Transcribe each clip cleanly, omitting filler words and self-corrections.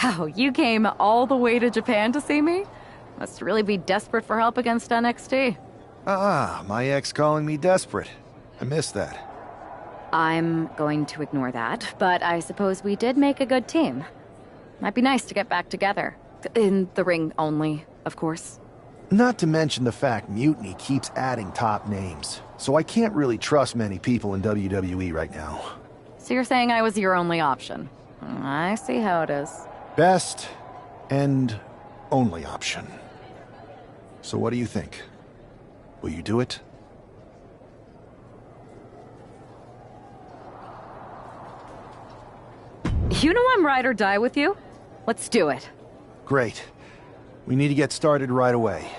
Wow, you came all the way to Japan to see me? Must really be desperate for help against NXT. My ex calling me desperate. I missed that. I'm going to ignore that, but I suppose we did make a good team. Might be nice to get back together. In the ring only, of course. Not to mention the fact Mutiny keeps adding top names, so I can't really trust many people in WWE right now. So you're saying I was your only option? I see how it is. Best and only option. So what do you think? Will you do it? You know I'm ride or die with you. Let's do it. Great. We need to get started right away.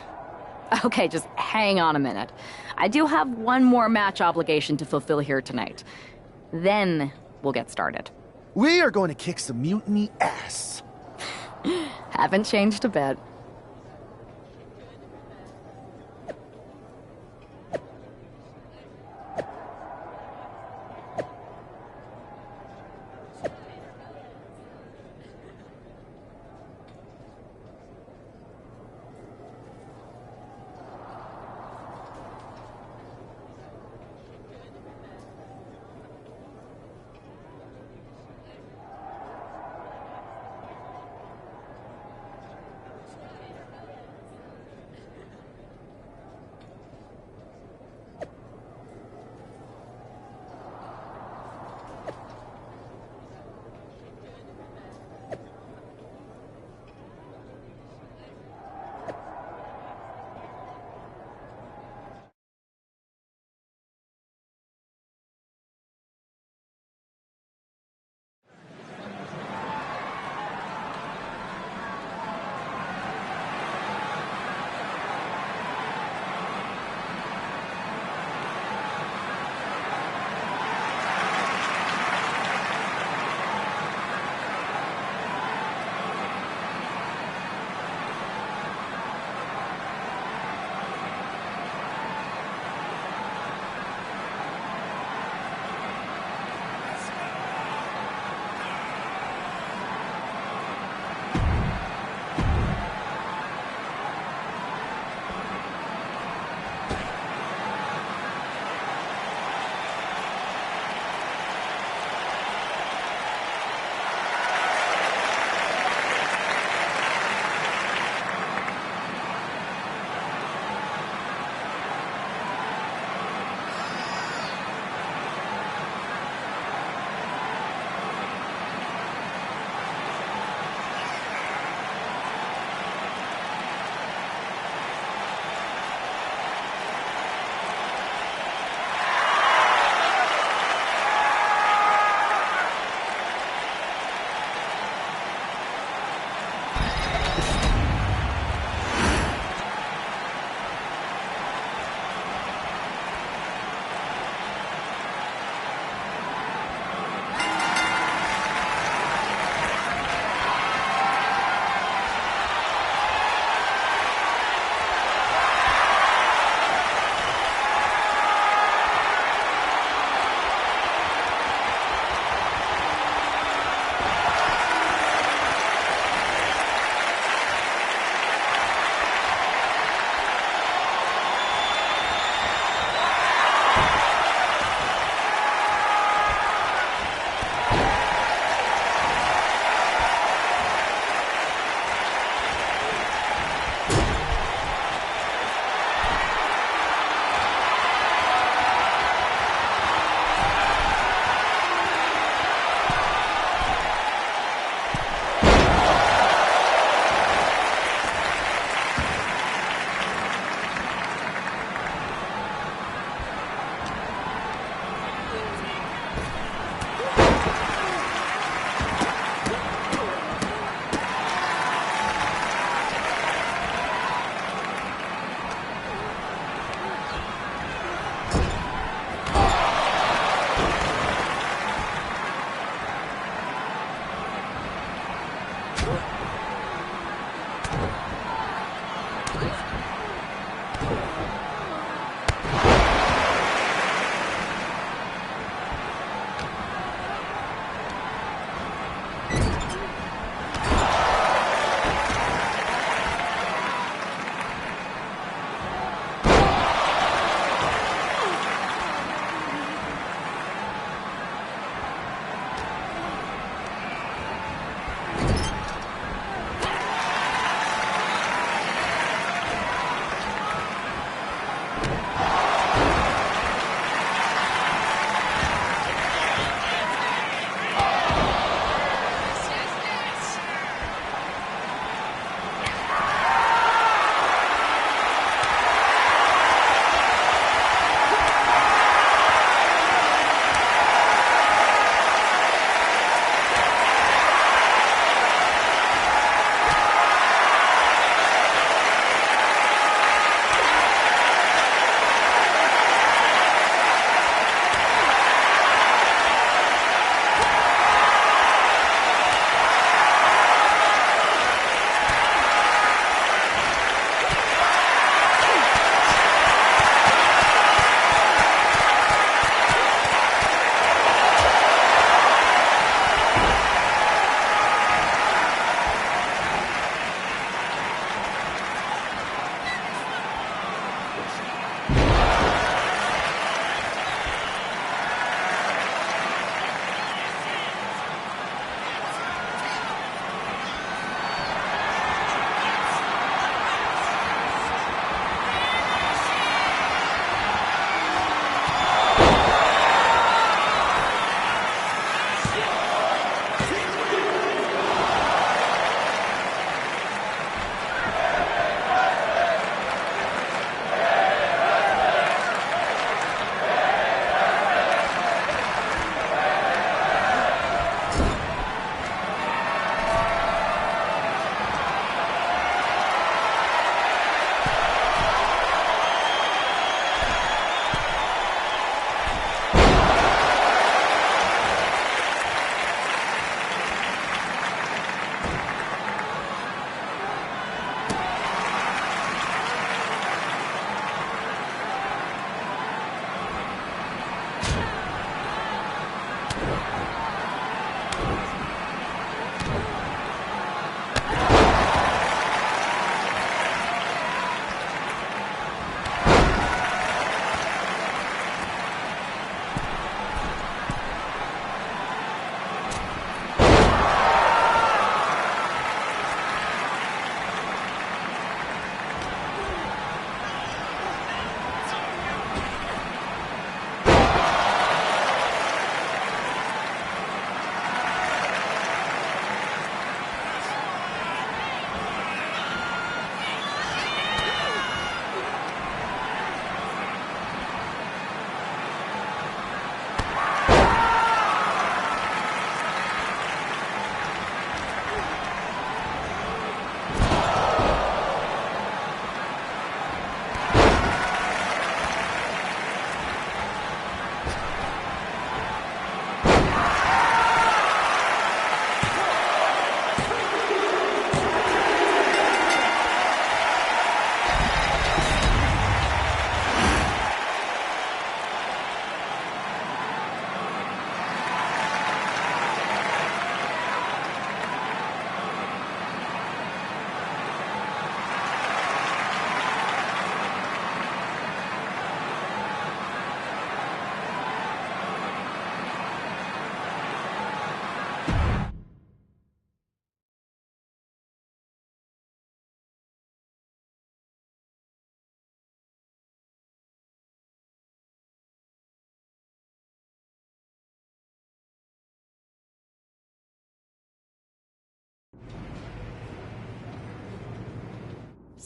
Okay, just hang on a minute. I do have one more match obligation to fulfill here tonight. Then we'll get started. We are going to kick some Mutiny ass. Haven't changed a bit.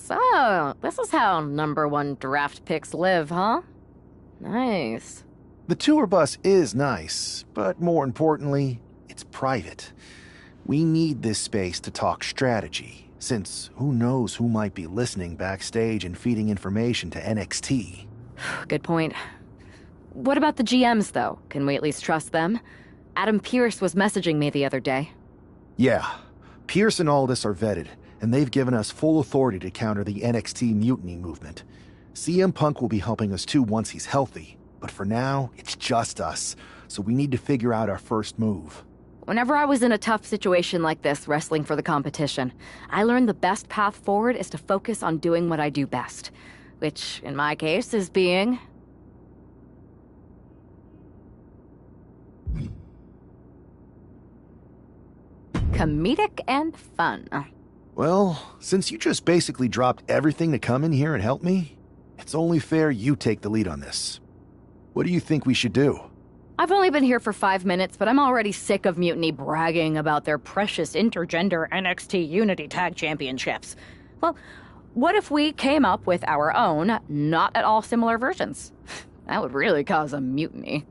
So, this is how #1 draft picks live, huh? Nice. The tour bus is nice, but more importantly, it's private. We need this space to talk strategy, since who knows who might be listening backstage and feeding information to NXT. Good point. What about the GMs, though? Can we at least trust them? Adam Pearce was messaging me the other day. Yeah, Pierce and Aldis are vetted, and they've given us full authority to counter the NXT mutiny movement. CM Punk will be helping us too once he's healthy, but for now, it's just us, so we need to figure out our first move. Whenever I was in a tough situation like this, wrestling for the competition, I learned the best path forward is to focus on doing what I do best. Which, in my case, is being... comedic and fun. Well, since you just basically dropped everything to come in here and help me, it's only fair you take the lead on this. What do you think we should do? I've only been here for 5 minutes, but I'm already sick of Mutiny bragging about their precious intergender NXT Unity Tag Championships. Well, what if we came up with our own, not at all similar versions? That would really cause a mutiny.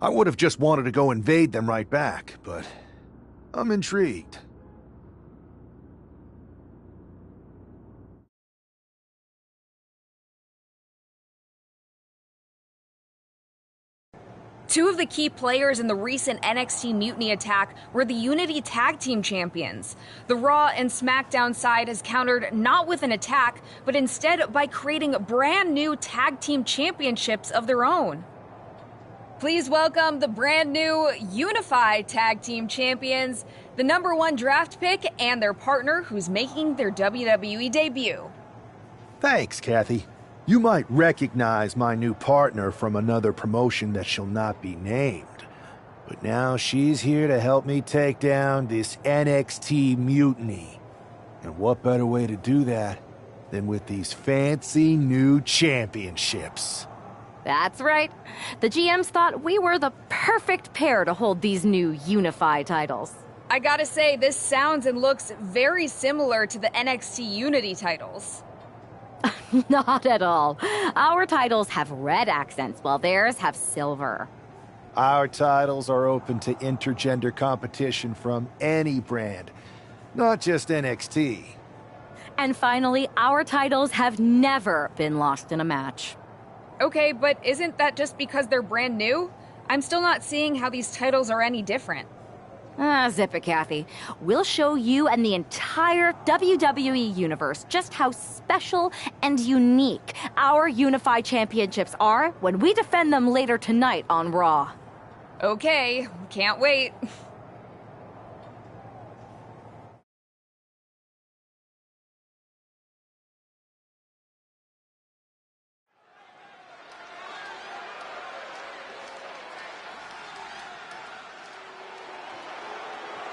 I would have just wanted to go invade them right back, but I'm intrigued. Two of the key players in the recent NXT Mutiny attack were the Unity Tag Team Champions. The Raw and SmackDown side has countered not with an attack, but instead by creating brand new Tag Team Championships of their own. Please welcome the brand new Unified Tag Team Champions, the #1 draft pick, and their partner who's making their WWE debut. Thanks, Kathy. You might recognize my new partner from another promotion that shall not be named. But now she's here to help me take down this NXT mutiny. And what better way to do that than with these fancy new championships? That's right. The GMs thought we were the perfect pair to hold these new unified titles. I gotta say, this sounds and looks very similar to the NXT Unity titles. Not at all. Our titles have red accents, while theirs have silver. Our titles are open to intergender competition from any brand, not just NXT. And finally, our titles have never been lost in a match. Okay, but isn't that just because they're brand new? I'm still not seeing how these titles are any different. Zip it, Kathy. We'll show you and the entire WWE universe just how special and unique our unified championships are when we defend them later tonight on Raw. Okay, can't wait.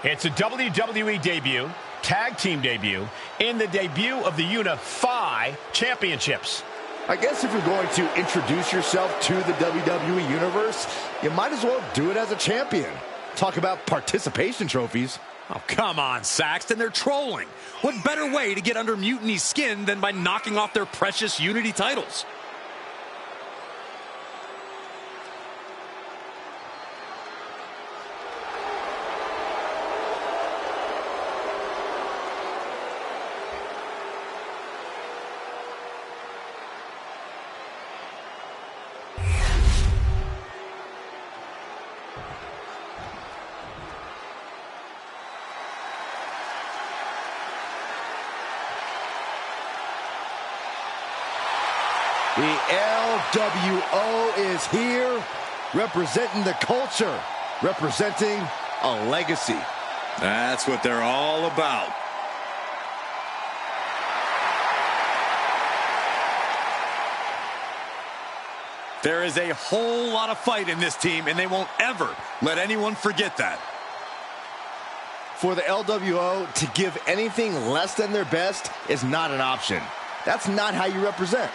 It's a WWE debut, tag team debut, and the debut of the Unify Championships. I guess if you're going to introduce yourself to the WWE Universe, you might as well do it as a champion. Talk about participation trophies. Oh, come on, Saxton, they're trolling. What better way to get under Mutiny's skin than by knocking off their precious Unity titles? The LWO is here, representing the culture, representing a legacy. That's what they're all about. There is a whole lot of fight in this team, and they won't ever let anyone forget that. For the LWO to give anything less than their best is not an option. That's not how you represent.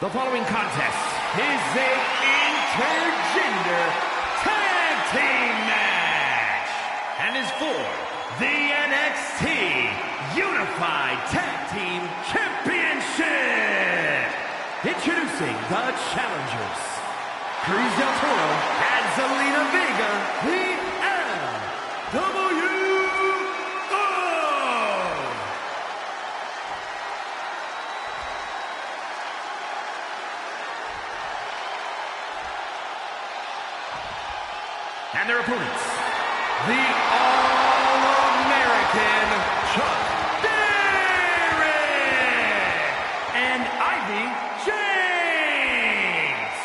The following contest is a intergender tag team match and is for the NXT Unified Tag Team Championship. Introducing the challengers, Cruz del Toro and Zelina Vega, the LWO. And their opponents, the All-American Chuck Derrick and Ivy James.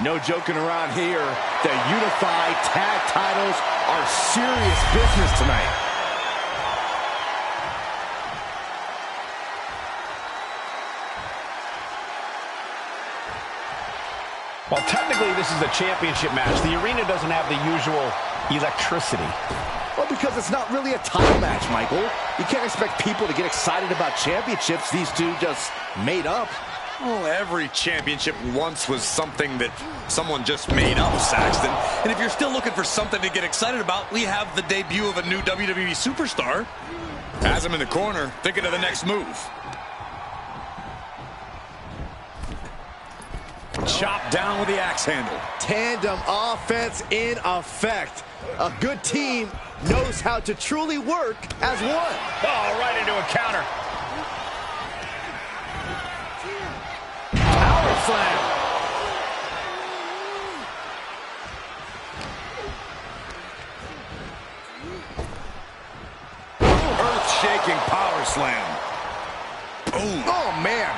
No joking around here. The unified tag titles are serious business tonight. Well, technically, this is a championship match. The arena doesn't have the usual electricity. Well, because it's not really a title match, Michael. You can't expect people to get excited about championships these two just made up. Oh, every championship once was something that someone just made up, Saxton. And if you're still looking for something to get excited about, we have the debut of a new WWE superstar. Has him in the corner, thinking of the next move. Chopped down with the axe handle. Tandem offense in effect. A good team knows how to truly work as one. Oh, right into a counter. Power slam. Earth-shaking power slam. Boom. Oh, man.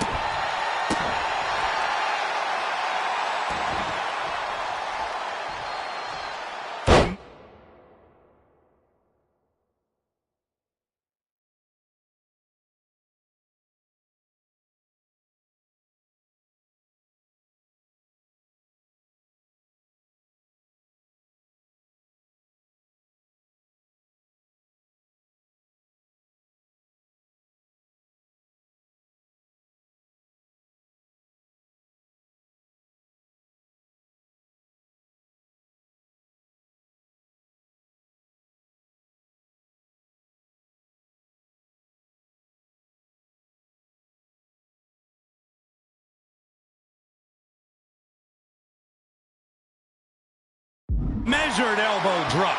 Measured elbow drop.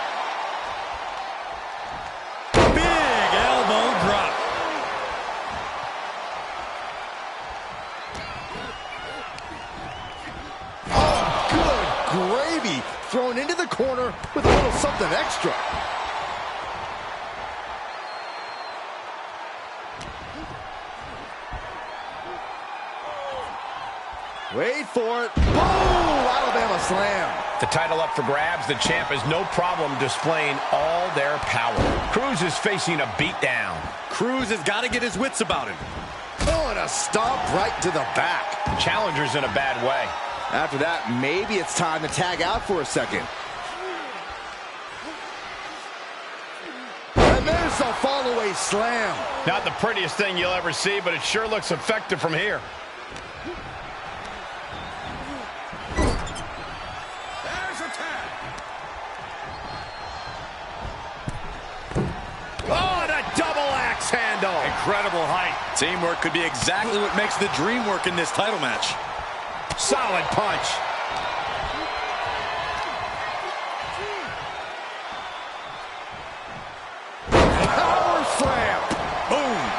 Big elbow drop. Oh, good gravy. Thrown into the corner with a little something extra. Wait for it. Boom! Alabama slam. The title up for grabs. The champ has no problem displaying all their power. Cruz is facing a beatdown. Cruz has got to get his wits about him. Oh, and a stomp right to the back. The challenger's in a bad way. After that, maybe it's time to tag out for a second. And there's a fall-away slam. Not the prettiest thing you'll ever see, but it sure looks effective from here. Incredible height. Teamwork could be exactly what makes the dream work in this title match. Solid punch. Power slam. Boom.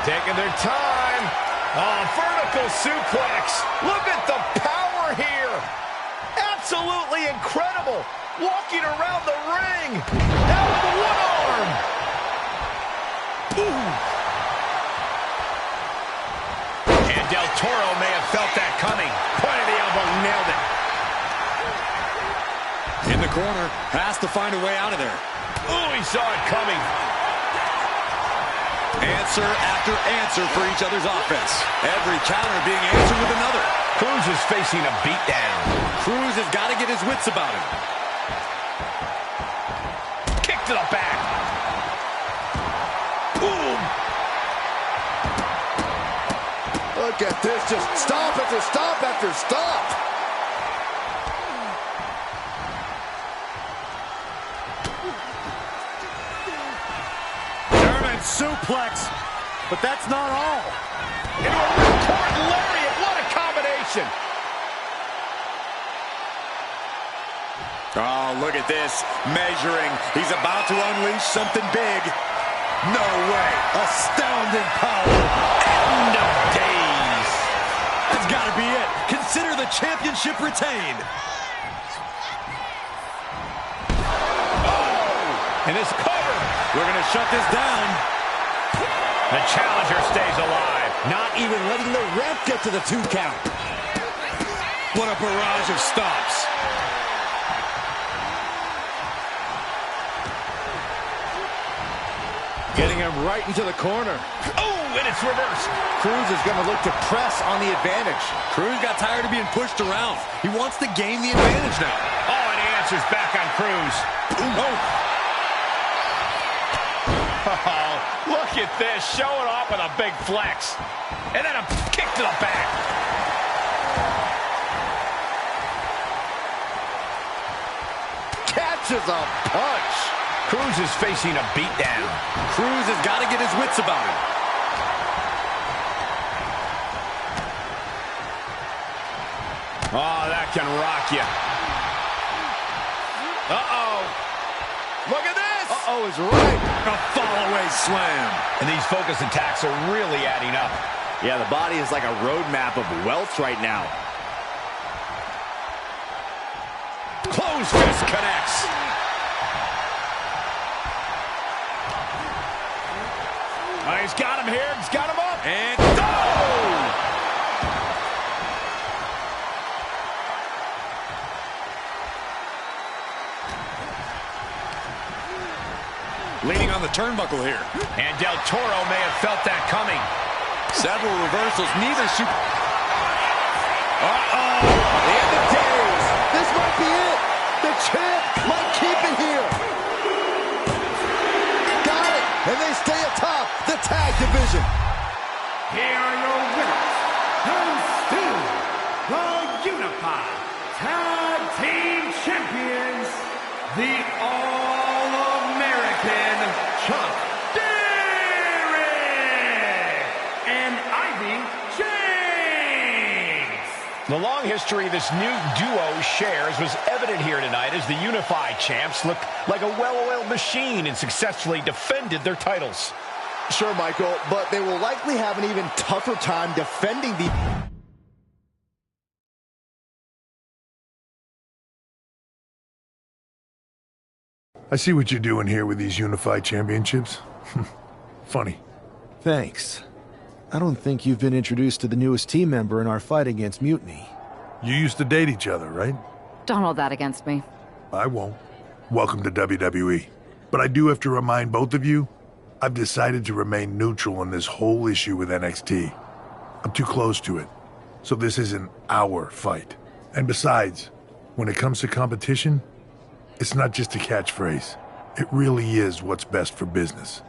Taking their time. Oh, vertical suplex. Look at the power here. Absolutely incredible. Walking around the ring. Now with one arm. Ooh. And Del Toro may have felt that coming. Point of the elbow, nailed it. In the corner, has to find a way out of there. Ooh, he saw it coming. Answer after answer for each other's offense. Every counter being answered with another. Cruz is facing a beatdown. Cruz has got to get his wits about him. Kick to the back. Boom. Look at this, just stop after stop after stop. German suplex, but that's not all. Into a ripcord lariat, what a combination. Oh, look at this, measuring. He's about to unleash something big. No way, astounding power. End of days. That's got to be it. Consider the championship retained. Oh, and his cover. We're going to shut this down. The challenger stays alive. Not even letting the ref get to the 2 count. What a barrage of stops. Getting him right into the corner. Oh, and it's reversed. Cruz is going to look to press on the advantage. Cruz got tired of being pushed around. He wants to gain the advantage now. Oh, and he answers back on Cruz. Ooh. Oh, look at this, showing off with a big flex. And then a kick to the back. Catches a punch. Cruz is facing a beatdown. Cruz has got to get his wits about him. Oh, that can rock you. Uh-oh. Look at this. Uh-oh is right. A fall-away slam. And these focus attacks are really adding up. Yeah, the body is like a roadmap of wealth right now. Closed fist connects. Oh, he's got him here. He's got him up. And leaning on the turnbuckle here. And Del Toro may have felt that coming. Several reversals, neither super... Uh-oh. The end of days. This might be it. The champ might keep it here. Got it. And they stay atop the tag division. Here are your winners, and still the Unified Tag Team Champions, the All-American Chuck Derrick and Ivy James. The long history this new duo shares was evident here tonight as the Unified Champs looked like a well-oiled machine and successfully defended their titles. Sure, Michael, but they will likely have an even tougher time defending the... I see what you're doing here with these Unified Championships. Funny. Thanks. I don't think you've been introduced to the newest team member in our fight against Mutiny. You used to date each other, right? Don't hold that against me. I won't. Welcome to WWE. But I do have to remind both of you, I've decided to remain neutral in this whole issue with NXT. I'm too close to it. So this isn't our fight. And besides, when it comes to competition, it's not just a catchphrase. It really is what's best for business.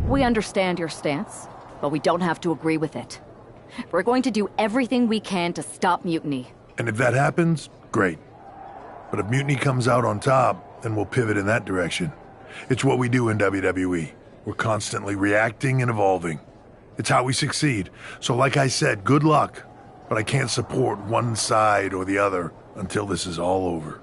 We understand your stance, but we don't have to agree with it. We're going to do everything we can to stop Mutiny. And if that happens, great. But if Mutiny comes out on top, then we'll pivot in that direction. It's what we do in WWE. We're constantly reacting and evolving. It's how we succeed. So like I said, good luck. But I can't support one side or the other until this is all over.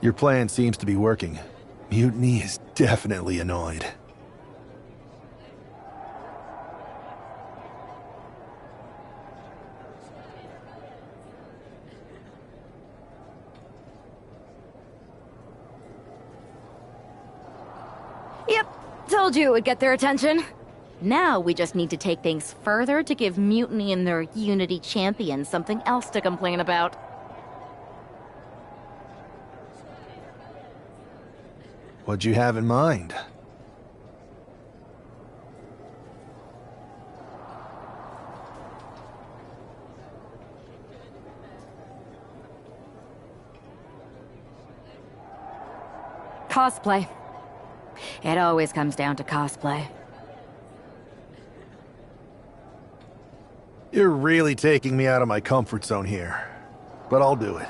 Your plan seems to be working. Mutiny is definitely annoyed. Yep, told you it would get their attention. Now we just need to take things further to give Mutiny and their Unity champions something else to complain about. What'd you have in mind? Cosplay. It always comes down to cosplay. You're really taking me out of my comfort zone here, but I'll do it.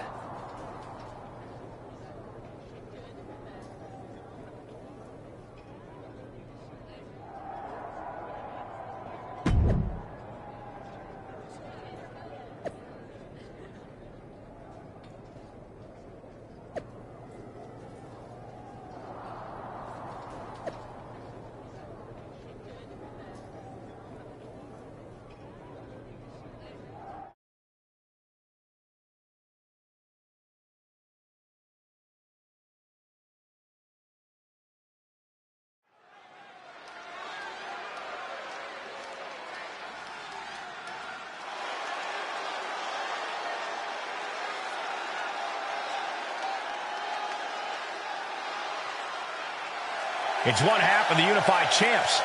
It's one half of the Unified Champs,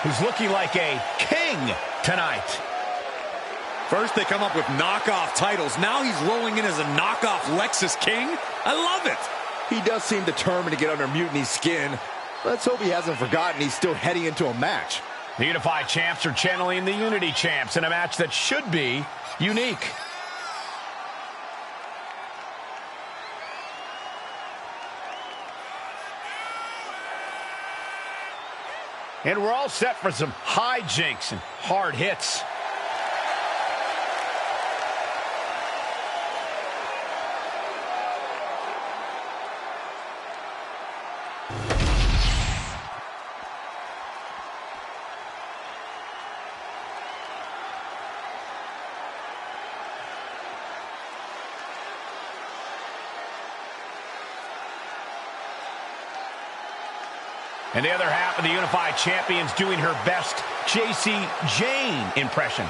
who's looking like a king tonight. First they come up with knockoff titles. Now he's rolling in as a knockoff Lexus King. I love it. He does seem determined to get under Mutiny's skin. Let's hope he hasn't forgotten he's still heading into a match. The Unified Champs are channeling the Unity Champs in a match that should be unique. And we're all set for some hijinks and hard hits. And the other half of the Unified Champions doing her best JC Jane impression.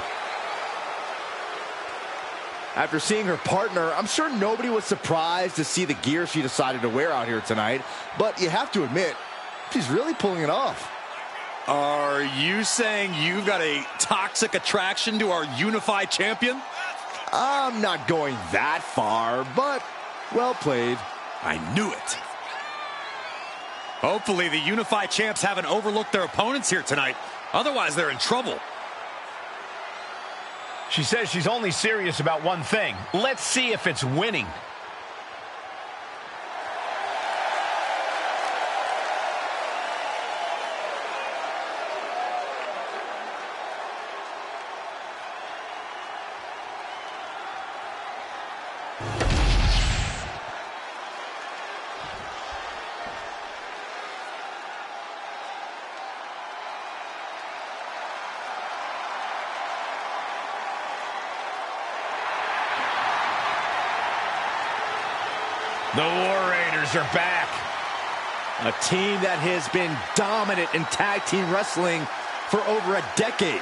After seeing her partner, I'm sure nobody was surprised to see the gear she decided to wear out here tonight. But you have to admit, she's really pulling it off. Are you saying you've got a toxic attraction to our Unified Champion? I'm not going that far, but well played. I knew it. Hopefully the Unified Champs haven't overlooked their opponents here tonight. Otherwise, they're in trouble. She says she's only serious about one thing. Let's see if it's winning. The War Raiders are back. A team that has been dominant in tag team wrestling for over a decade.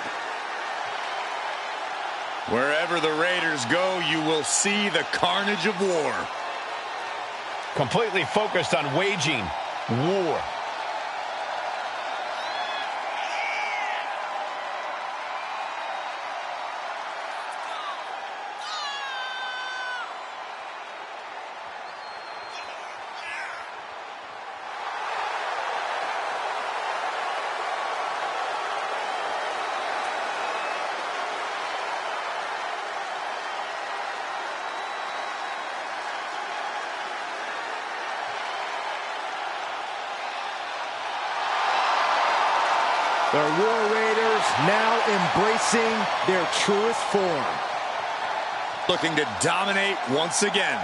Wherever the Raiders go, you will see the carnage of war. Completely focused on waging war. The War Raiders now embracing their truest form. Looking to dominate once again.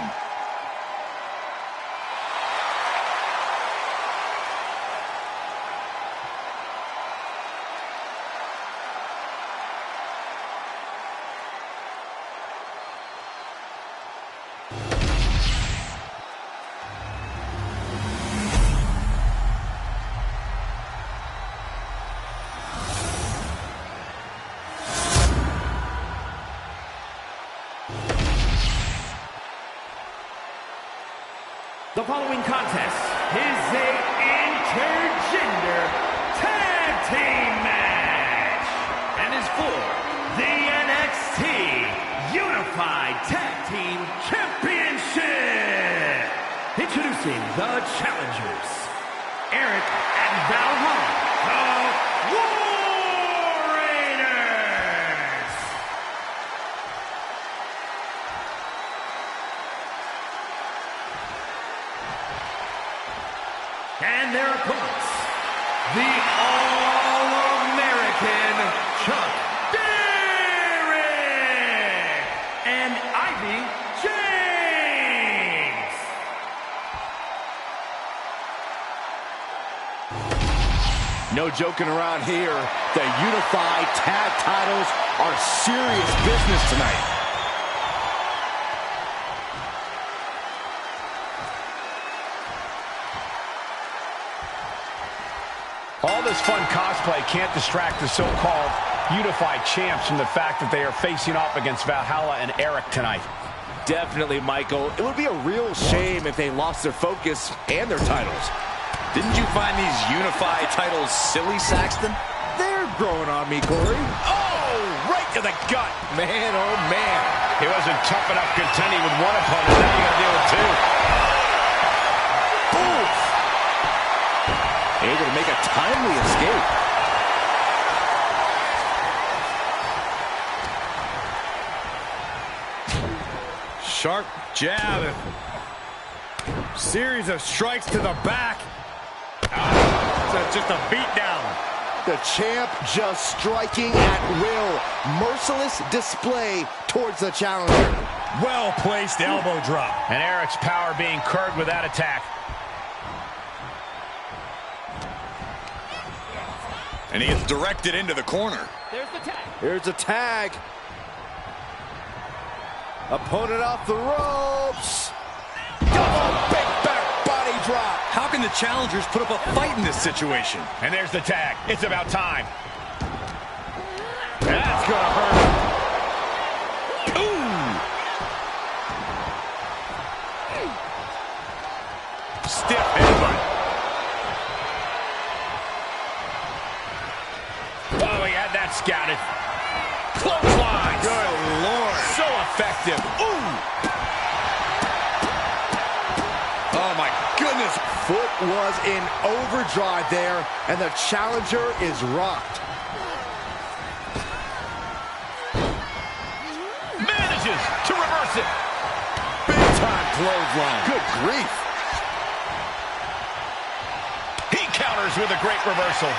The following contest is a intergender tag team match and is for the NXT Unified Tag Team Championship. Introducing the challengers, Eric and Valhalla, the War Raiders. And their opponents, the All-American Chuck Derrick and Ivy James. No joking around here. The unified tag titles are serious business tonight. All this fun cosplay can't distract the so-called unified champs from the fact that they are facing off against Valhalla and Eric tonight. Definitely, Michael. It would be a real shame if they lost their focus and their titles. Didn't you find these unified titles silly, Saxton? They're growing on me, Corey. Oh, right to the gut. Man, oh man. He wasn't tough enough contending with one opponent. Now you gotta deal with two. Oof. Able to make a timely escape. Sharp jab. Series of strikes to the back. Just a beatdown. The champ just striking at will. Merciless display towards the challenger. Well-placed elbow drop. And Eric's power being curbed with that attack. And he gets directed into the corner. Here's a tag. Opponent off the ropes. Double big back body drop. How can the challengers put up a fight in this situation? And there's the tag. It's about time. That's gonna hurt. Ooh! Stiff headbutt. Oh, he had that scouted. Clothesline. Good Lord. So effective. Ooh! Oh, my goodness. Foot was in overdrive there, and the challenger is rocked. Manages to reverse it. Big time clothesline. Good grief. He counters with a great reversal.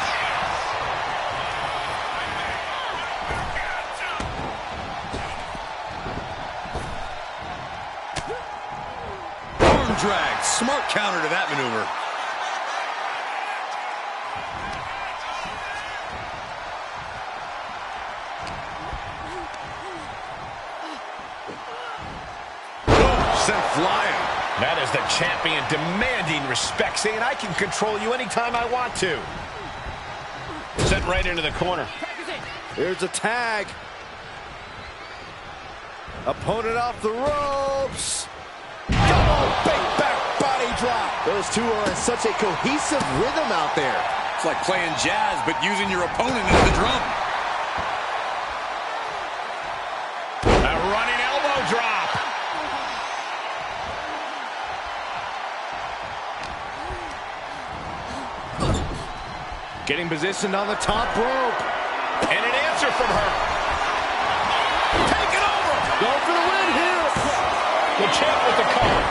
Arm drag. Smart counter to that maneuver. Sent flying. That is the champion demanding respect, saying I can control you anytime I want to. Sent right into the corner. Here's a tag. Opponent off the ropes. Double big back body drop. Those two are in such a cohesive rhythm out there. It's like playing jazz, but using your opponent as the drum. A running elbow drop. Getting positioned on the top rope. And an answer from her. Take it over. Go for the win here. The champ with the cover.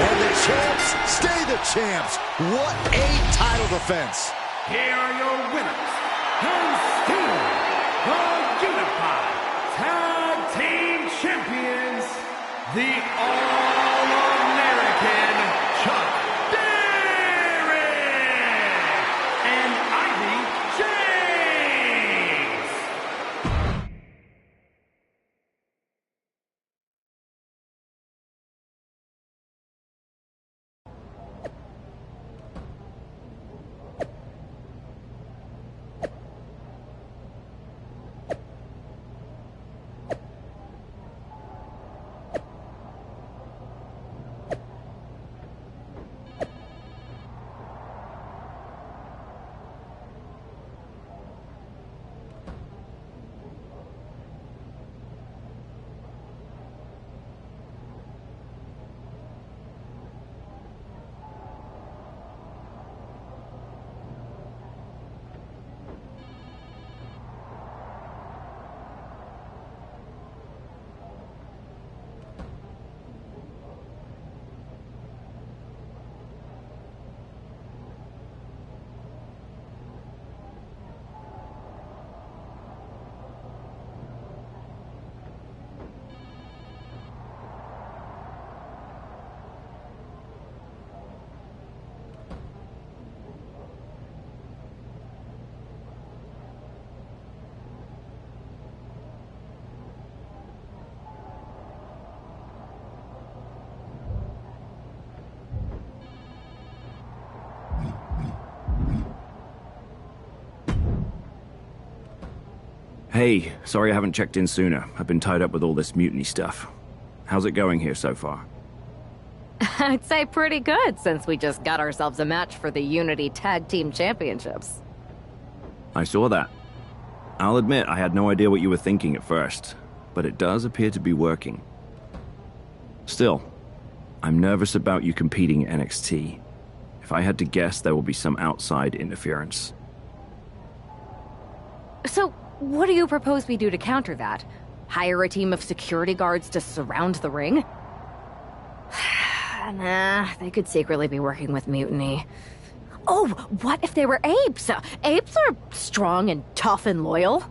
And the champs stay the champs. What a title defense. Here are your winners, and still the Unified Tag Team Champions, the All-American Chuck Derrick and Ivy James. Hey, sorry I haven't checked in sooner. I've been tied up with all this mutiny stuff. How's it going here so far? I'd say pretty good, since we just got ourselves a match for the Unity Tag Team Championships. I saw that. I'll admit I had no idea what you were thinking at first, but it does appear to be working. Still, I'm nervous about you competing at NXT. If I had to guess, there will be some outside interference. So, what do you propose we do to counter that? Hire a team of security guards to surround the ring? Nah, they could secretly be working with Mutiny. Oh, what if they were apes? Apes are strong and tough and loyal.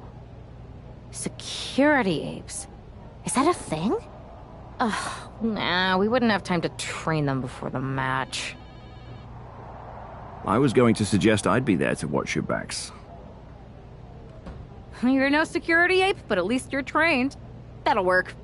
Security apes? Is that a thing? Nah, we wouldn't have time to train them before the match. I was going to suggest I'd be there to watch your backs. You're no security ape, but at least you're trained. That'll work.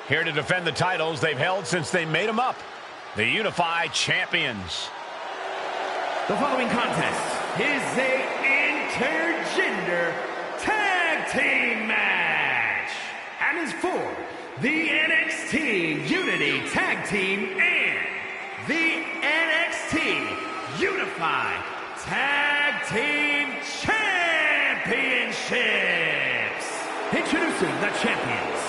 Here to defend the titles they've held since they made them up, the Unified Champions. The following contest is a intergender tag team match and is for the NXT Unity Tag Team and the NXT Unified Tag Team Championships. Introducing the champions,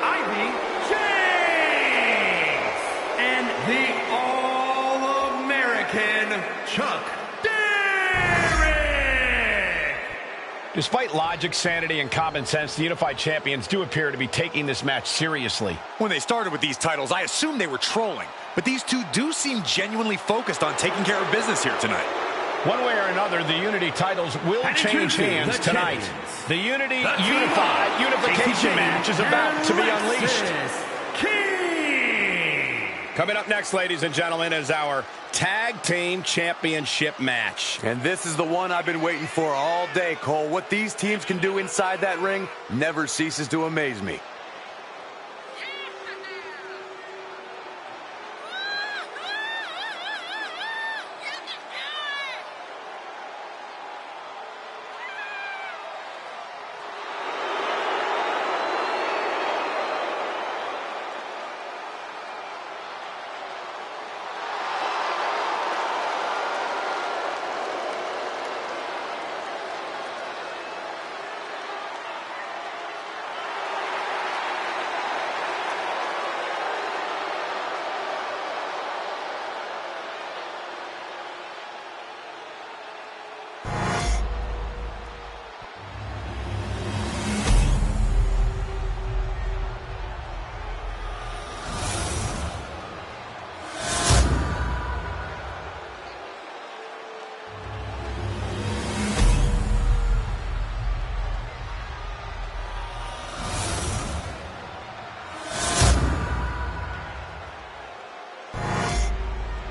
Ivy James and the All-American Chuck Derrick. Despite logic, sanity, and common sense, the Unified Champions do appear to be taking this match seriously. When they started with these titles, I assumed they were trolling. But these two do seem genuinely focused on taking care of business here tonight. One way or another, the Unity titles will change hands tonight. The Unified Unification match is about to be unleashed. Coming up next, ladies and gentlemen, is our Tag Team Championship match. And this is the one I've been waiting for all day, Cole. What these teams can do inside that ring never ceases to amaze me.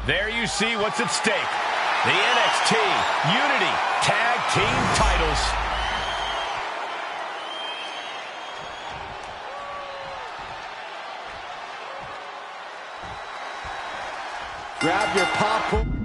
There you see what's at stake. The NXT Unity Tag Team titles. Grab your popcorn.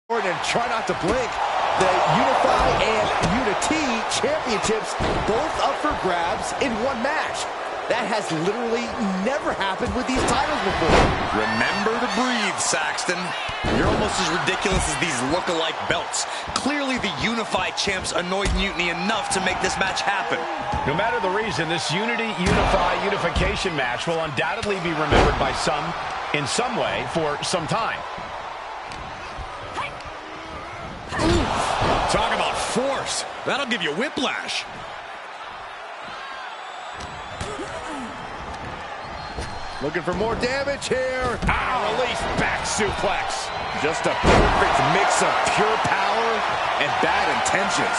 And try not to blink. The Unify and Unity championships both up for grabs in one match. That has literally never happened with these titles before. Remember to breathe, Saxton. You're almost as ridiculous as these look-alike belts. Clearly the Unified champs annoyed Mutiny enough to make this match happen. No matter the reason, this Unify unification match will undoubtedly be remembered by some in some way for some time. Talk about force. That'll give you whiplash. Looking for more damage here. Release back suplex. Just a perfect mix of pure power and bad intentions.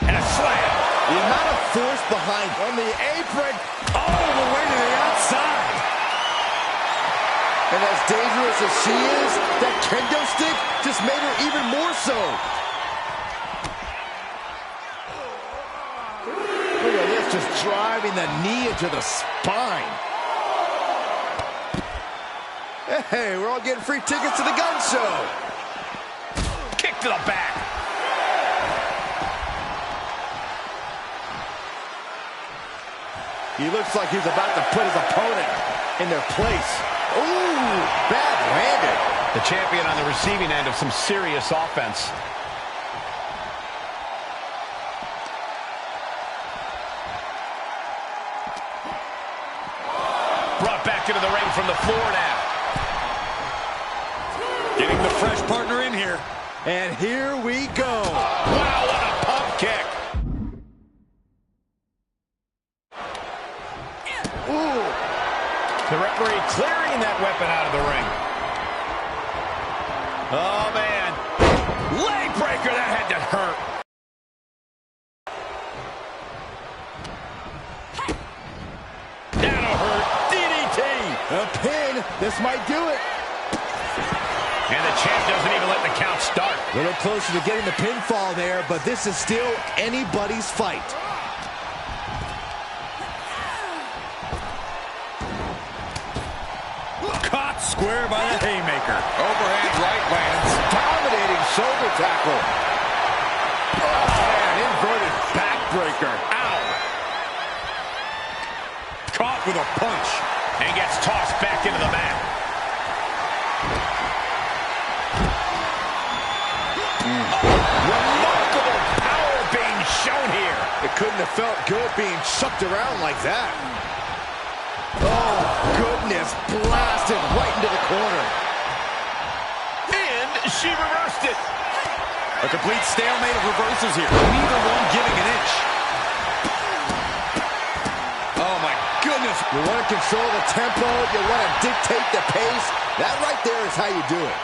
And a slam. The amount of force behind on the apron. All the way to the outside. And as dangerous as she is, that kendo stick just made her even more so. Look at this, just driving the knee into the spine. Hey, we're all getting free tickets to the gun show. Kick to the back. He looks like he's about to put his opponent in their place. Ooh, bad-handed. The champion on the receiving end of some serious offense. Brought back into the ring from the floor now. Getting the fresh partner in here. And here we go. Wow, what a pump kick. Ooh. The referee clearing that weapon out of the ring. Oh, man. Leg breaker, that had to hurt. That'll hurt. DDT. A pin. This might do it. And the champ doesn't even let the count start. A little closer to getting the pinfall there, but this is still anybody's fight. Caught square by the haymaker. Overhand right lands. Dominating shoulder tackle. Oh, man, inverted backbreaker. Ow. Caught with a punch. And gets tossed back into the mat. Remarkable power being shown here. It couldn't have felt good being chucked around like that. Oh, goodness. Blasted right into the corner. And she reversed it. A complete stalemate of reversals here. Neither one giving an inch. Oh, my goodness. You want to control the tempo. You want to dictate the pace. That right there is how you do it.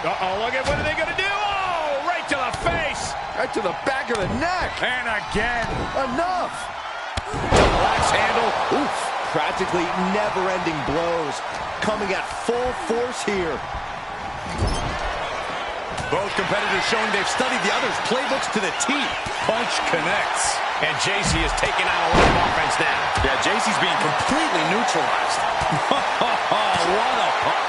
Uh-oh, look at what are they going to do? Oh, right to the face. Right to the back of the neck. And again. Enough. Double axe handle. Oof. Practically never-ending blows. Coming at full force here. Both competitors showing they've studied the other's playbooks to the T. Punch connects. And JC is taking out a lot of offense now. Yeah, JC's being completely neutralized. What a punch.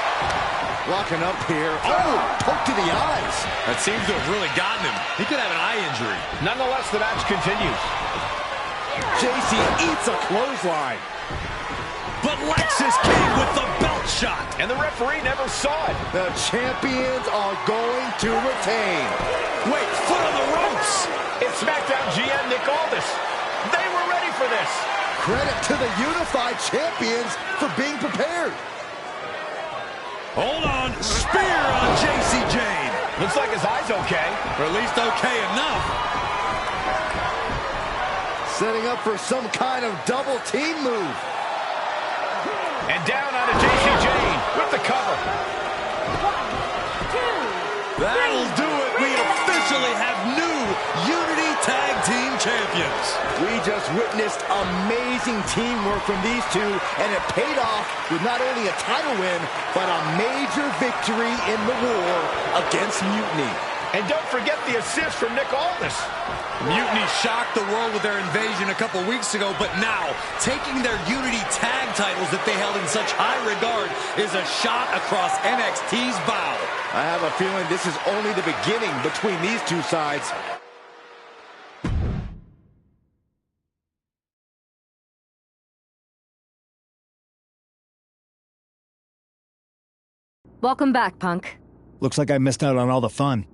Locking up here. Oh, poke to the eyes. That seems to have really gotten him. He could have an eye injury. Nonetheless, the match continues. JC eats a clothesline. But Lexus came with the belt shot. And the referee never saw it. The champions are going to retain. Wait, foot on the ropes. It's SmackDown GM Nick Aldis. They were ready for this. Credit to the unified champions for being prepared. Hold on. Spear on JC Jane. Looks like his eye's okay. Or at least okay enough. Setting up for some kind of double team move. And down onto JC Jane with the cover. 1, 2, That'll do it. We officially have new Unity Tag Team Champions. We just witnessed amazing teamwork from these two, and it paid off with not only a title win, but a major victory in the war against Mutiny. And don't forget the assist from Nick Aldis. Mutiny shocked the world with their invasion a couple weeks ago, but now, taking their Unity Tag titles that they held in such high regard is a shot across NXT's bow. I have a feeling this is only the beginning between these two sides. Welcome back, Punk. Looks like I missed out on all the fun.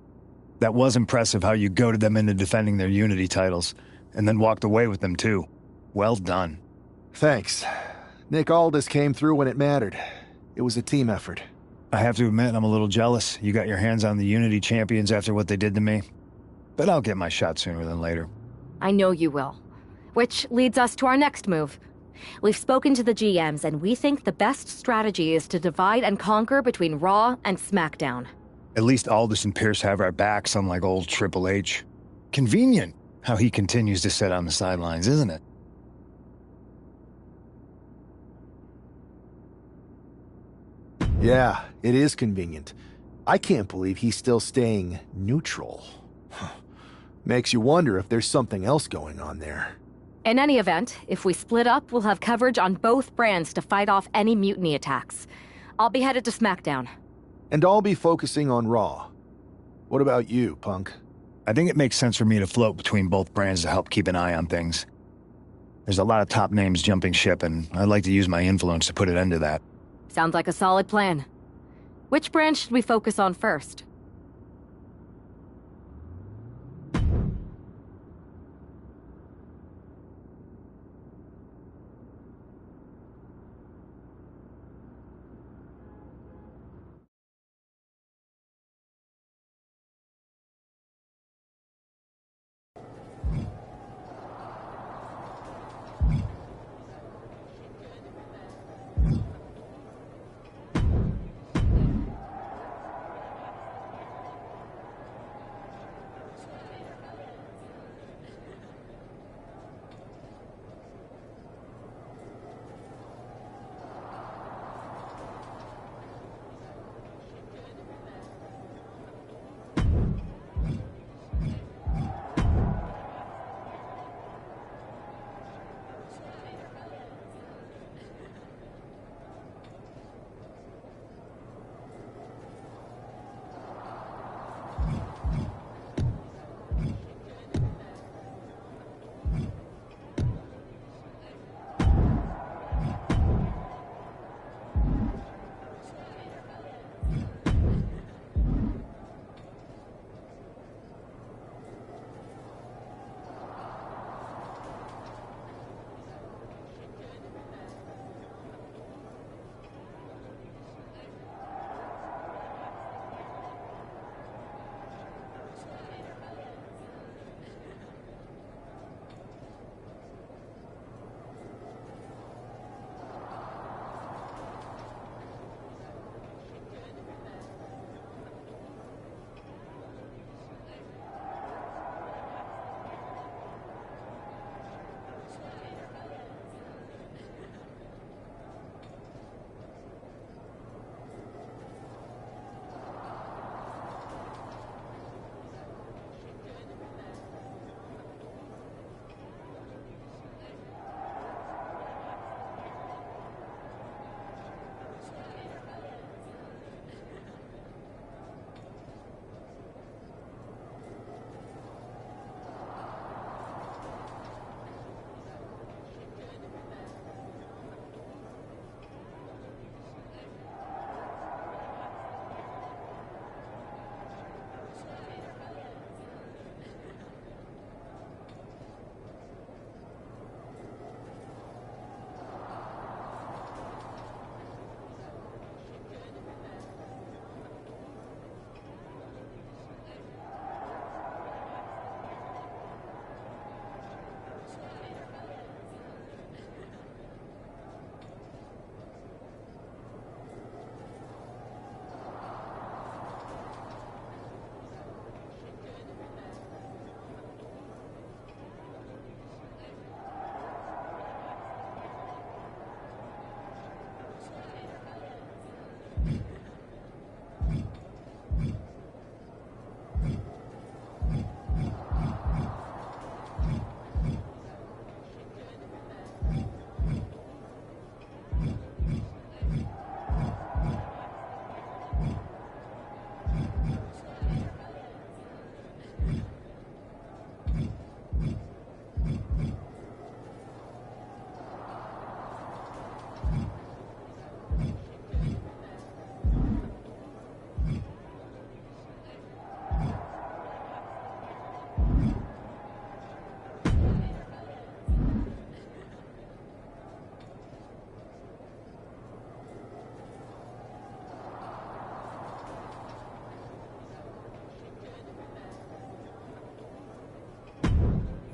That was impressive how you goaded them into defending their Unity titles, and then walked away with them too. Well done. Thanks. Nick Aldis came through when it mattered. It was a team effort. I have to admit, I'm a little jealous. You got your hands on the Unity champions after what they did to me. But I'll get my shot sooner than later. I know you will. Which leads us to our next move. We've spoken to the GMs, and we think the best strategy is to divide and conquer between Raw and SmackDown. At least Aldis and Pierce have our backs, unlike old Triple H. Convenient how he continues to sit on the sidelines, isn't it? Yeah, it is convenient. I can't believe he's still staying neutral. Makes you wonder if there's something else going on there. In any event, if we split up, we'll have coverage on both brands to fight off any mutiny attacks. I'll be headed to SmackDown. And I'll be focusing on Raw. What about you, Punk? I think it makes sense for me to float between both brands to help keep an eye on things. There's a lot of top names jumping ship, and I'd like to use my influence to put an end to that. Sounds like a solid plan. Which brand should we focus on first?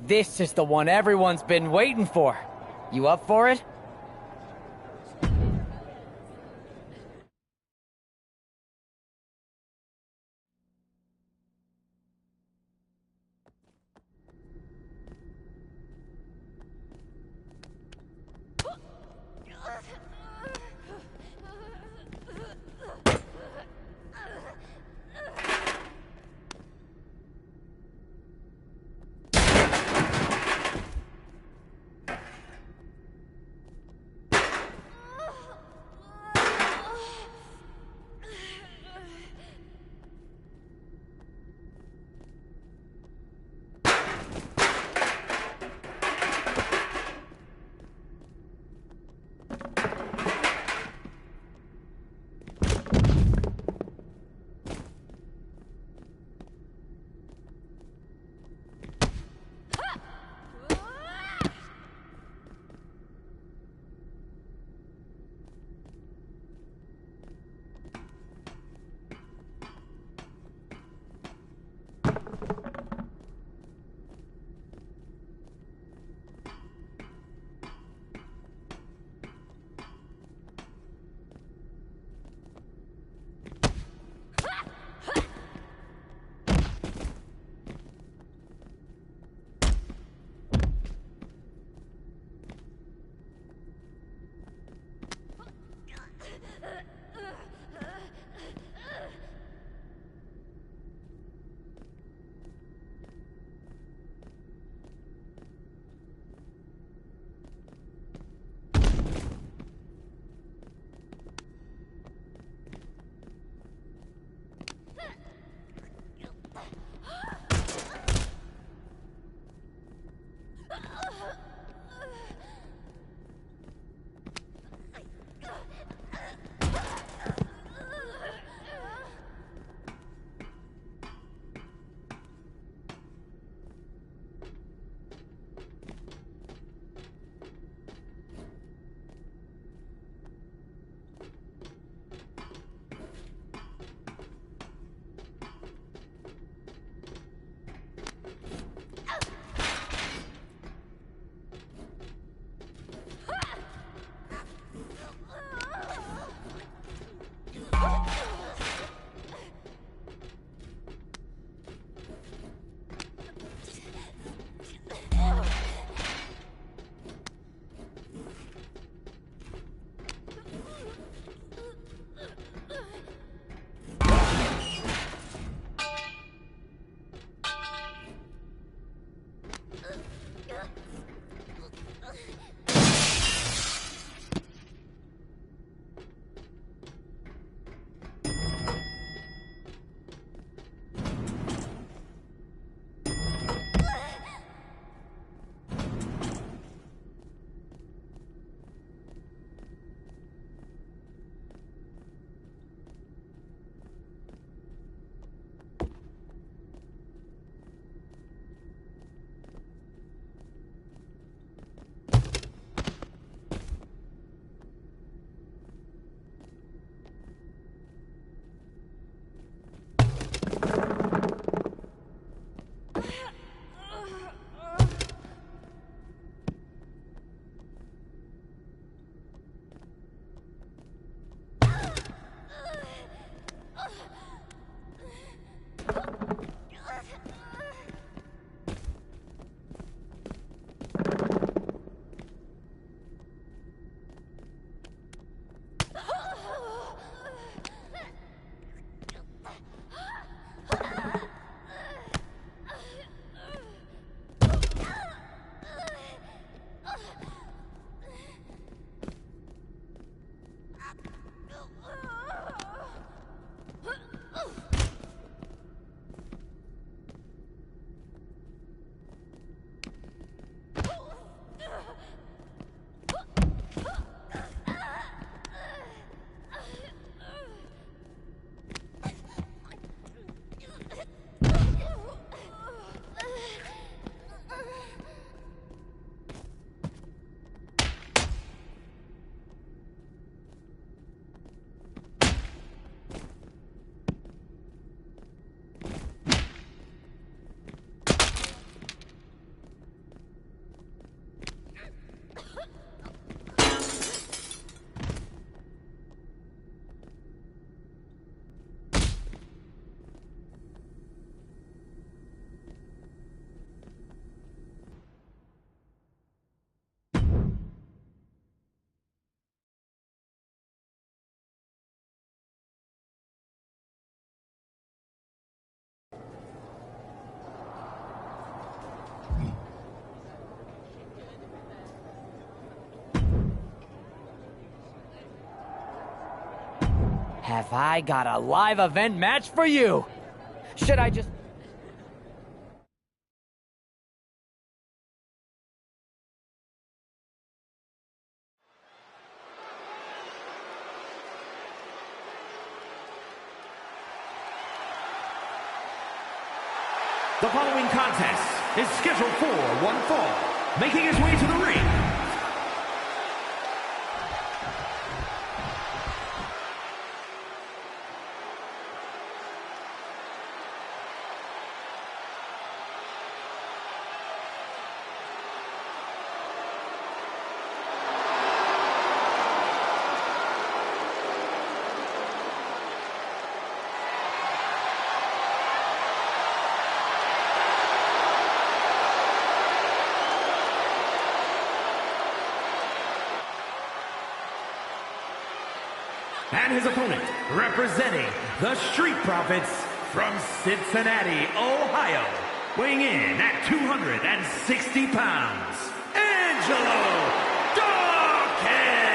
This is the one everyone's been waiting for. You up for it? have I got a live event match for you? Should I just... The following contest is scheduled for one fall. Making his way to the ring, and his opponent, representing the Street Profits from Cincinnati, Ohio, weighing in at 260 pounds, Angelo Dawkins!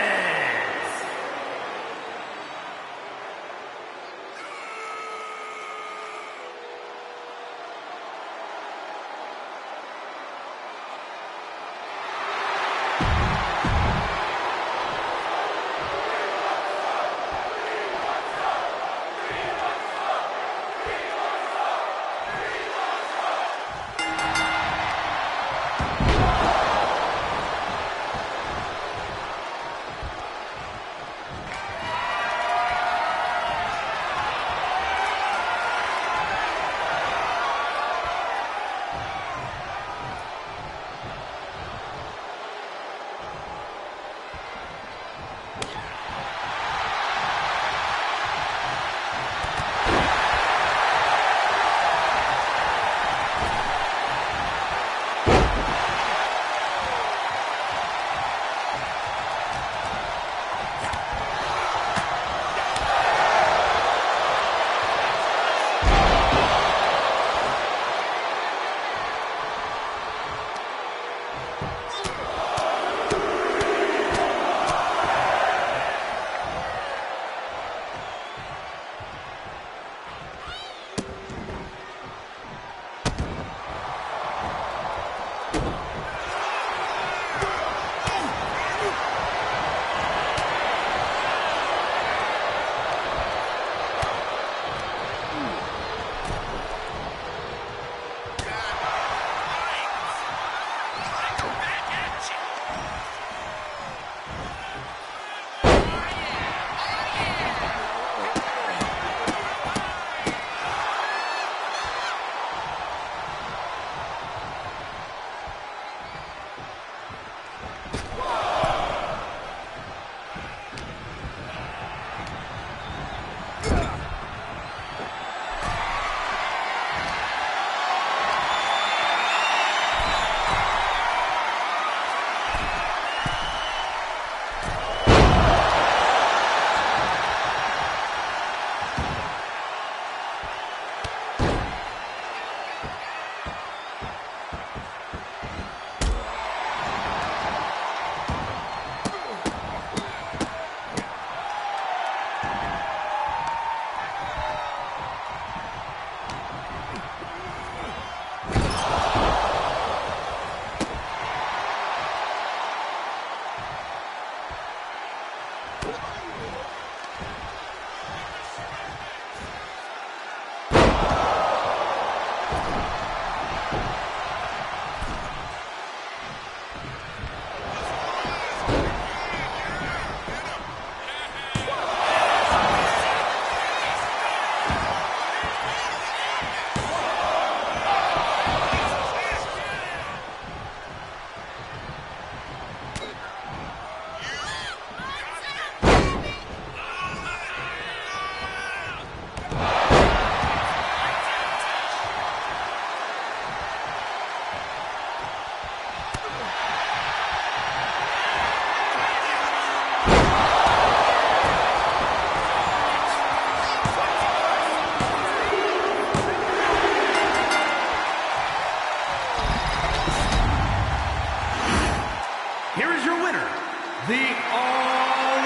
the All-American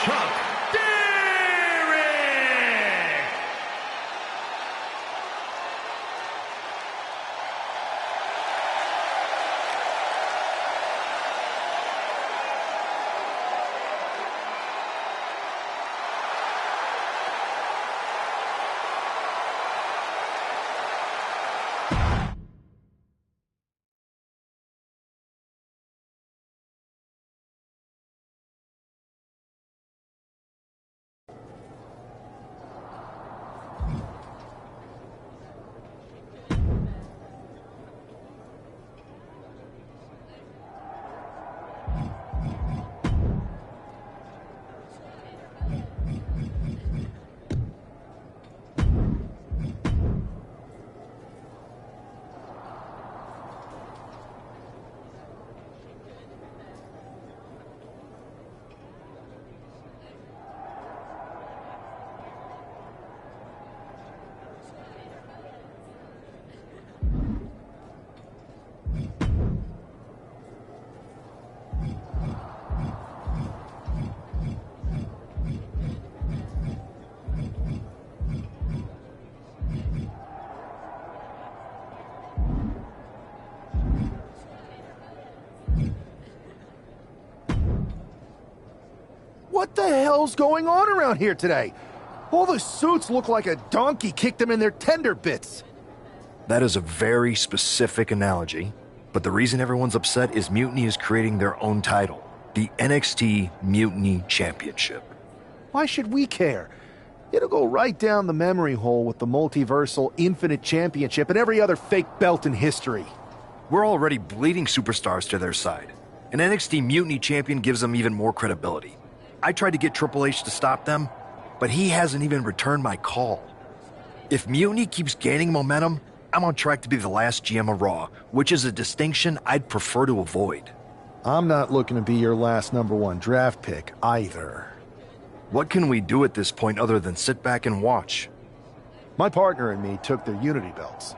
Chuck Dixon! What the hell's going on around here today? All the suits look like a donkey kicked them in their tender bits. That is a very specific analogy, but the reason everyone's upset is Mutiny is creating their own title, the NXT Mutiny Championship. Why should we care? It'll go right down the memory hole with the multiversal Infinite Championship and every other fake belt in history. We're already bleeding superstars to their side. An NXT Mutiny champion gives them even more credibility. I tried to get Triple H to stop them, but he hasn't even returned my call. If Mutiny keeps gaining momentum, I'm on track to be the last GM of Raw, which is a distinction I'd prefer to avoid. I'm not looking to be your last #1 draft pick either. What can we do at this point other than sit back and watch? My partner and me took their Unity belts.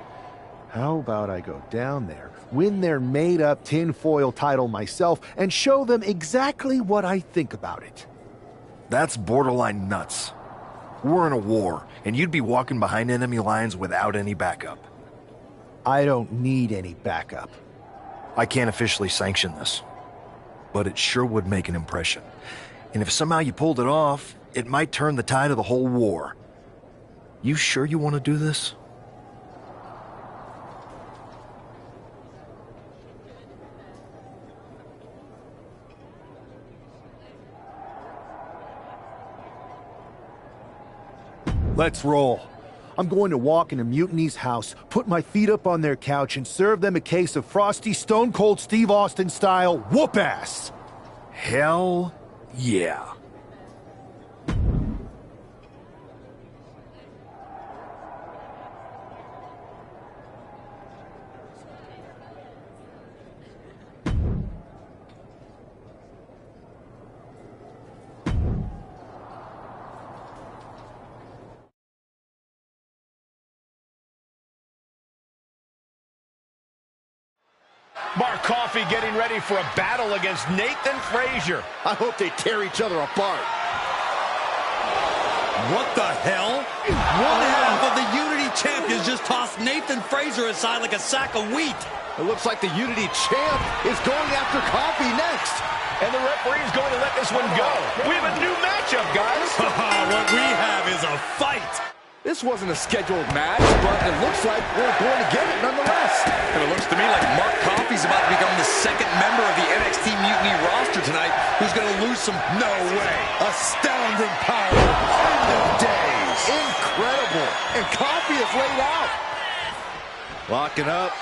How about I go down there, win their made-up tinfoil title myself, and show them exactly what I think about it? That's borderline nuts. We're in a war, and you'd be walking behind enemy lines without any backup. I don't need any backup. I can't officially sanction this, but it sure would make an impression. And if somehow you pulled it off, it might turn the tide of the whole war. You sure you want to do this? Let's roll. I'm going to walk into Mutiny's house, put my feet up on their couch, and serve them a case of frosty Stone Cold Steve Austin style whoop-ass. Hell yeah. Mark Coffey getting ready for a battle against Nathan Frazier. I hope they tear each other apart. What the hell? One half of the Unity champions just tossed Nathan Frazier aside like a sack of wheat. It looks like the Unity champ is going after Coffey next. And the referee's going to let this one go. We have a new matchup, guys. What we have is a fight. This wasn't a scheduled match, but it looks like we're going to get it nonetheless. And it looks to me like Mark Coffey's about to become the second member of the NXT Mutiny roster tonight who's going to lose some... No way. Astounding power. End of days. Incredible. And Coffey is laid out. Locking up.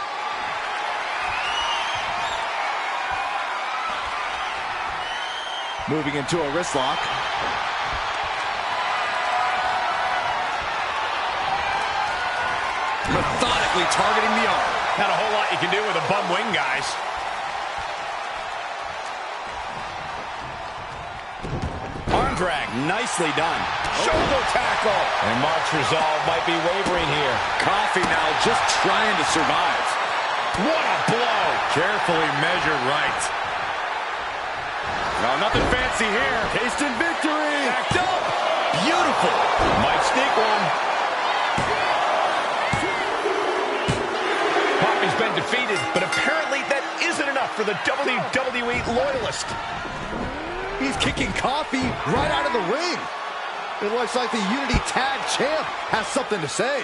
Moving into a wrist lock. Methodically targeting the arm. Not a whole lot you can do with a bum wing, guys. Arm drag, nicely done. Shoulder tackle. And Mark's resolve might be wavering here. Coffey now just trying to survive. What a blow. Carefully measured right. No, nothing fancy here. Tasting victory. Backed up. Beautiful. Might sneak one. Coffey's been defeated, but apparently that isn't enough for the WWE loyalist. He's kicking Coffey right out of the ring. It looks like the Unity Tag Champ has something to say.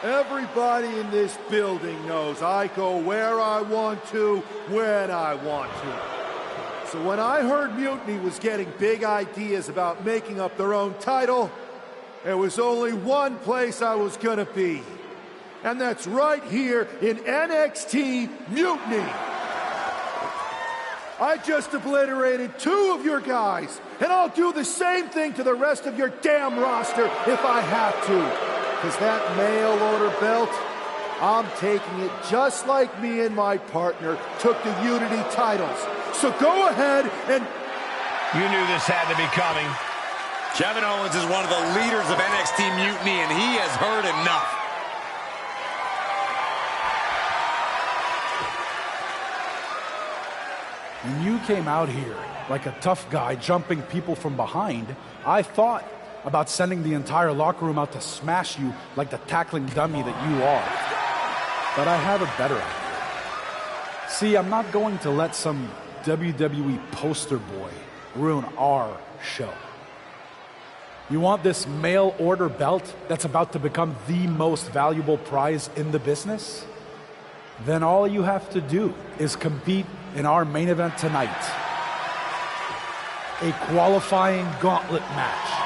Everybody in this building knows I go where I want to, when I want to. So when I heard Mutiny was getting big ideas about making up their own title, there was only one place I was gonna be. And that's right here in NXT Mutiny. I just obliterated 2 of your guys, and I'll do the same thing to the rest of your damn roster if I have to. Because that mail order belt, I'm taking it just like me and my partner took the Unity titles. So go ahead and... You knew this had to be coming. Kevin Owens is one of the leaders of NXT Mutiny, and he has heard enough. When you came out here like a tough guy jumping people from behind, I thought about sending the entire locker room out to smash you like the tackling dummy that you are. But I have a better idea. See, I'm not going to let some WWE poster boy ruin our show. You want this mail order belt that's about to become the most valuable prize in the business? Then all you have to do is compete in our main event tonight. A qualifying gauntlet match.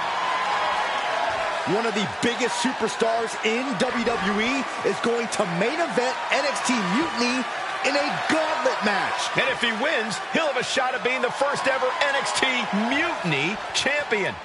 One of the biggest superstars in WWE is going to main event NXT Mutiny in a gauntlet match. And if he wins, he'll have a shot at being the first ever NXT Mutiny champion.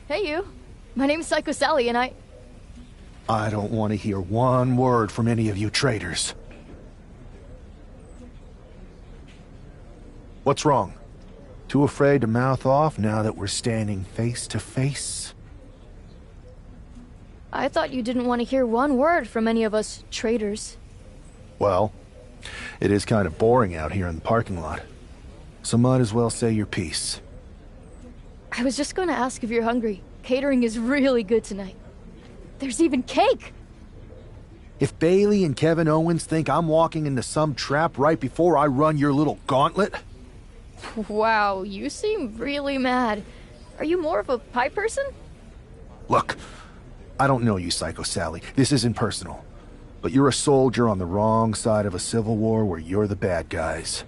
Hey, you. My name's Psycho Sally, and I don't want to hear one word from any of you traitors. What's wrong? Too afraid to mouth off now that we're standing face to face? I thought you didn't want to hear one word from any of us traitors. Well, it is kind of boring out here in the parking lot. So might as well say your piece. I was just going to ask if you're hungry. Catering is really good tonight. There's even cake! If Bailey and Kevin Owens think I'm walking into some trap right before I run your little gauntlet... Wow, you seem really mad. Are you more of a pie person? Look, I don't know you, Psycho Sally. This isn't personal. But you're a soldier on the wrong side of a civil war where you're the bad guys.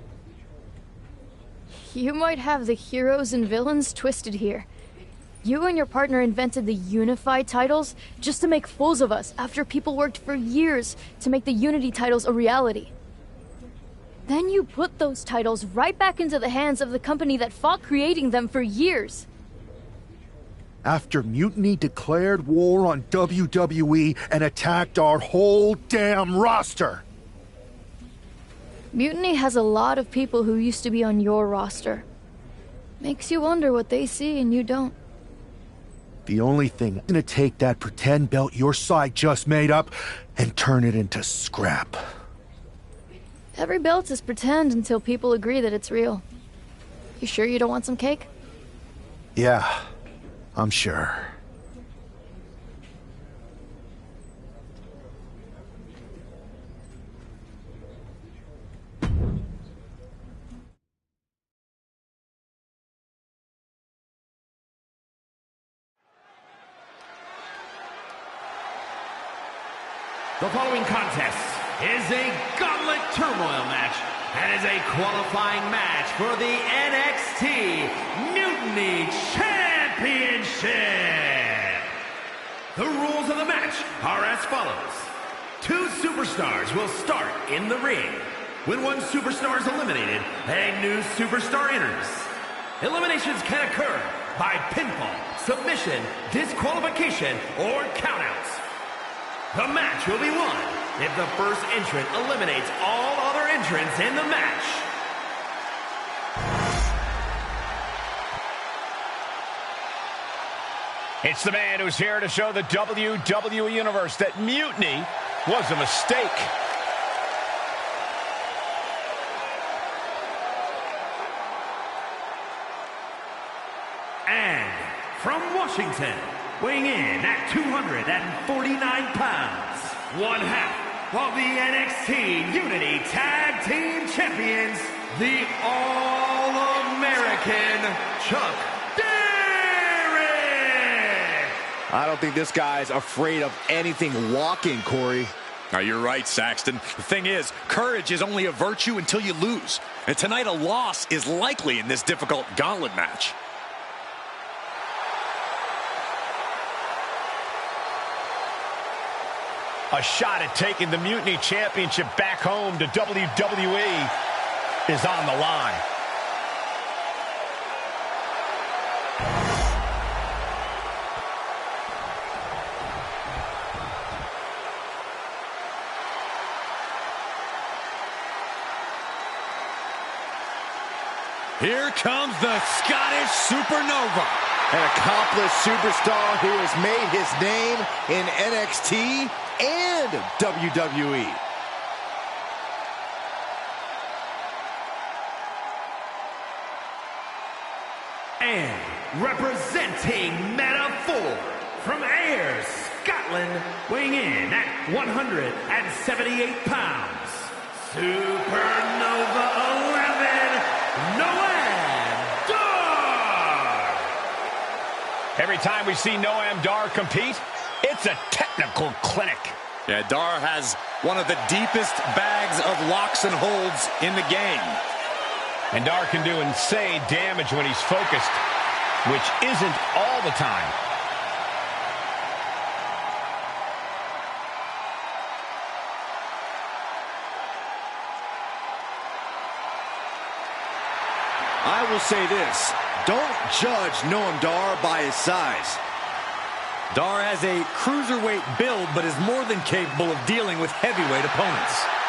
You might have the heroes and villains twisted here. You and your partner invented the Unified titles just to make fools of us after people worked for years to make the Unity titles a reality. Then you put those titles right back into the hands of the company that fought creating them for years. After Mutiny declared war on WWE and attacked our whole damn roster. Mutiny has a lot of people who used to be on your roster. Makes you wonder what they see and you don't. The only thing is gonna take that pretend belt your side just made up and turn it into scrap. Every belt is pretend until people agree that it's real. You sure you don't want some cake? Yeah, I'm sure. The following contest is a Gauntlet Turmoil match and is a qualifying match for the NXT Mutiny Championship. The rules of the match are as follows. 2 superstars will start in the ring. When one superstar is eliminated, a new superstar enters. Eliminations can occur by pinfall, submission, disqualification, or countouts. The match will be won if the first entrant eliminates all other entrants in the match. It's the man who's here to show the WWE Universe that Mutiny was a mistake. And from Washington, weighing in at 249 pounds, one half of the NXT Unity Tag Team Champions, the All-American Chuck Derrick! I don't think this guy's afraid of anything walking, Corey. You're right, Saxton. The thing is, courage is only a virtue until you lose. And tonight, a loss is likely in this difficult gauntlet match. A shot at taking the Mutiny Championship back home to WWE is on the line. Here comes the Scottish Supernova. An accomplished superstar who has made his name in NXT and WWE. And representing Meta 4 from Ayr, Scotland, weighing in at 178 pounds, Supernova 11, Noam Dar! Every time we see Noam Dar compete, it's a technical clinic. Yeah, Dar has one of the deepest bags of locks and holds in the game. And Dar can do insane damage when he's focused, which isn't all the time. I will say this, don't judge Noam Dar by his size. Dar has a cruiserweight build, but is more than capable of dealing with heavyweight opponents.